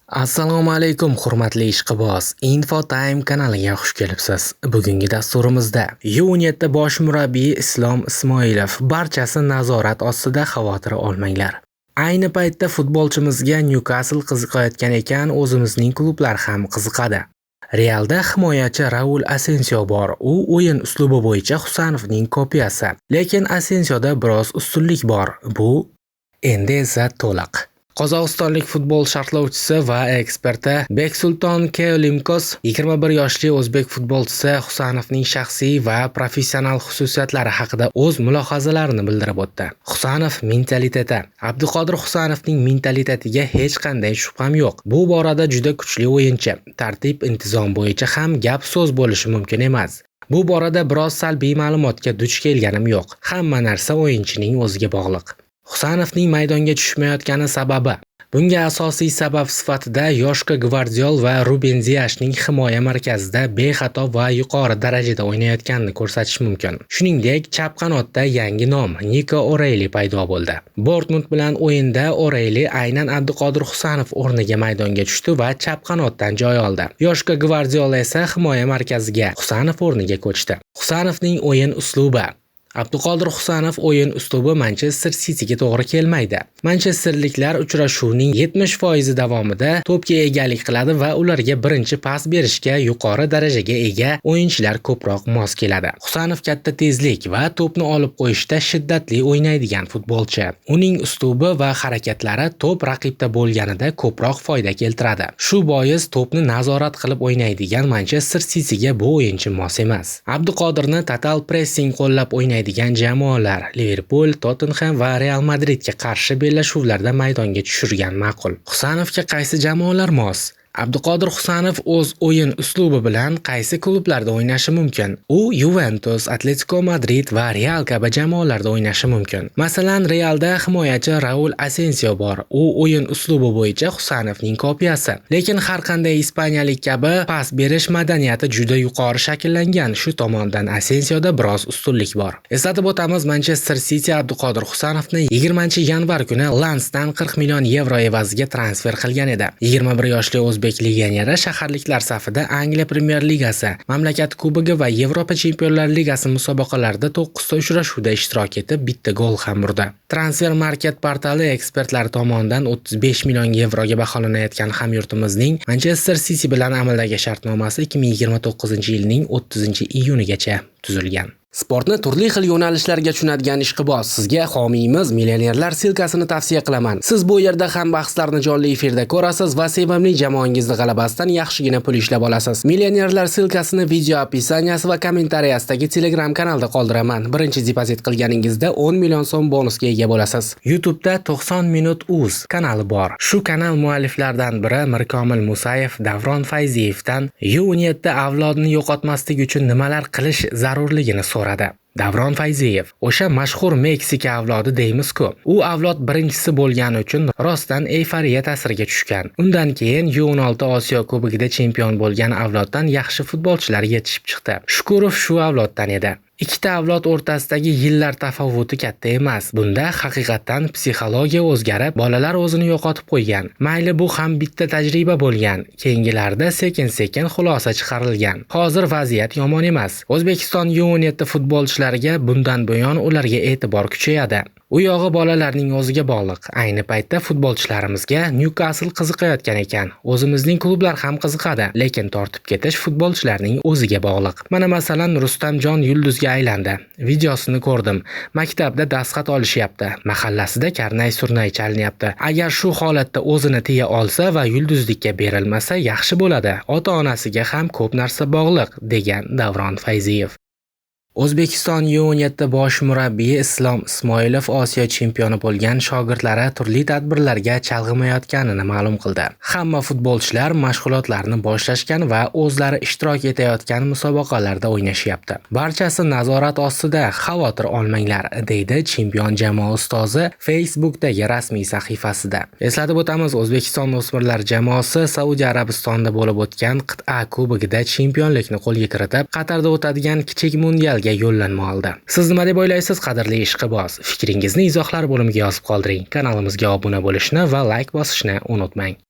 Assalomu alaykum hurmatli ishqiboz. Infotime kanaliga xush kelibsiz. Bugungi dasturimizda U17 bosh murabbiyi Islom Ismoilov barchasi nazorat ostida, xavotir olmanglar. Ayni paytda futbolchimizga Newcastle qiziqayotgan ekan, o'zimizning klublar ham qiziqadi. Realda himoyachi Raul Asensio bor. U o'yin uslubi bo'yicha Husanovning kopiyasi. Lekin Asensioda biroz ustunlik bor. Bu endi esa to'liq. Qozog'istonlik futbol sharhlovchisi va eksperti Beksulton Keolimkos 21 yoshli o'zbek futbolchisi Husanovning shaxsiy va professional xususiyatlari haqida o'z mulohazalarini bildirib o'tdi. Husanov mentaliteti. Abduqodir Husanovning mentalitetiga hech qanday shubham yo'q. Bu borada juda kuchli o'yinchi. Tartib-intizom bo'yicha ham gap so'z bo'lishi mumkin emas. Bu borada biroz salbiy ma'lumotga duch kelganim yo'q. Hamma narsa o'yinchining o'ziga bog'liq. Husanovning maydonga tushmayotgani sababi. Bunga asosiy sabab sifatida Yoshka Gvardiol va Ruben Diashning himoya markazida bexato va yuqori darajada o'ynayotganini ko'rsatish mumkin. Shuningdek, chap qanotda yangi nom Nico O'Reilly paydo bo'ldi. Dortmund bilan o'yinda O'Reilly aynan Abduqodir Husanov o'rniga maydonga tushdi va chap qanotdan joy oldi. Yoshka Gvardiol esa himoya markaziga Husanov o'rniga ko'chdi. Husanovning o'yin uslubi. Abduqodir Husanov o'yin uslubi Manchester Cityga to'g'ri kelmaydi. Manchesterliklar uchrashuvning 70% davomida to'pga egalik qiladi va ularga birinchi pas berishga yuqori darajaga ega o'yinchilar ko'proq mos keladi. Husanov katta tezlik va to'pni olib qo'yishda shiddatli o'ynaydigan futbolchi. Uning uslubi va harakatlari to'p raqibda bo'lganida ko'proq foyda keltiradi. Shu bois to'pni nazorat qilib o'ynaydigan Manchester Cityga bu o'yinchi mos emas. Abduqodirni total pressing qo'llab o'ynaydigan jamoalar Liverpool, Tottenham va Real Madridga qarshi bellashuvlarda maydonga tushirgan ma'qul. Husanovga qaysi jamoalar mos? Abduqodir Husanov o'z o'yin uslubi bilan qaysi klublarda o'ynashi mumkin? U Juventus, Atletico Madrid va Real kabi jamoalarda o'ynashi mumkin. Masalan, Realda himoyachi Raul Asensio bor. U o'yin uslubi bo'yicha Husanovning kopiyasi. Lekin har qanday ispaniyalik kabi pas berish madaniyati juda yuqori shakllangan. Shu tomondan Asensioda biroz ustunlik bor. Eslatib o'tamiz, Manchester City Abduqodir Husanovni 20-yanvar kuni Lensdan 40 million yevro evaziga transfer qilgan edi. 21 yoshli o'zbek legioneri shaharliklar safida Angliya Premyer Ligasi, Mamlakat Kubogi va Yevropa Chempionlar Ligasi musobaqalarida 9 ta uchrashuvda ishtirok etib, bitta gol ham urdi. Transfer Market portali ekspertlari tomonidan 35 million yevroga baholanayotgan hamyurtimizning Manchester City bilan amaldagi shartnomasi 2029-yilning 30-iyunigacha tuzilgan. Sportni turli xil yo'nalishlarga tushunadigan ishqiboz, sizga homiyimiz Millionerlar silkasini tavsiya qilaman. Siz bu yerda ham bahslarni jonli efirda ko'rasiz va sevimli jamoangizni g'alabasidan yaxshigina pul ishlab olasiz. Millionerlar silkasini video opisaniyasi va kommentariyasidagi Telegram kanalda qoldiraman. Birinchi depozit qilganingizda 10 million so'm bonusga ega bo'lasiz. YouTube'da 90 minut uz kanali bor. Shu kanal mualliflaridan biri Mirkomil Musayev Davron Fayziyevdan U17 avlodini yo'qotmaslik uchun nimalar qilish zarurligini so'radi. Davron Fayziyev: o'sha mashhur Meksika avlodi deymiz-ku. U avlod birinchisi bo'lgani uchun rostdan euforiya ta'siriga tushgan. Undan keyin U16 Osiyo Kubogida chempion bo'lgan avloddan yaxshi futbolchilar yetishib chiqdi. Shukurov shu avloddan edi. Ikkita avlod o'rtasidagi yillar tafovuti katta emas. Bunda haqiqatan psixologiya o'zgarib, bolalar o'zini yo'qotib qo'ygan. Mayli, bu ham bitta tajriba bo'lgan. Keyingilarda sekin-sekin xulosa chiqarilgan. Hozir vaziyat yomon emas. O'zbekiston U17 futbolchilariga bundan buyon ularga e'tibor kuchayadi. U yog'i bolalarning o'ziga bog'liq. Ayni paytda futbolchilarimizga Newcastle qiziqayotgan ekan. O'zimizning klublar ham qiziqadi, lekin tortib ketish futbolchilarning o'ziga bog'liq. Mana masalan, Rustamjon yulduzga aylandi. Videosini ko'rdim. Maktabda dastxat olishyapti. Mahallasida karnay-surnay chalinyapti. Agar shu holatda o'zini tiya olsa va yulduzlikka berilmasa yaxshi bo'ladi. Ota-onasiga ham ko'p narsa bog'liq, degan Davron Fayziyev. O'zbekiston U17 bosh murabbiyi Islom Ismoilov Osiyo chempioni bo'lgan shogirdlari turli tadbirlarga chalg'imayotganini ma'lum qildi. Hamma futbolchilar mashg'ulotlarni boshlashgan va o'zlari ishtirok etayotgan musobaqalarda o'ynashyapti. Barchasi nazorat ostida, xavotir olmanglar, deydi chempion jamoa ustozi Facebook'dagi rasmiy sahifasida. Eslatib o'tamiz, O'zbekiston o'smirlar jamoasi Saudiya Arabistonida bo'lib o'tgan qit'a kubogida chempionlikni qo'lga kiritib, Qatarda o'tadigan kichik mundialga yo'llanma oldi. Siz nima deb o'ylaysiz, qadrli ishqiboz? Fikringizni izohlar bo'limiga yozib qoldiring. Kanalimizga obuna bo'lishni va like bosishni unutmang.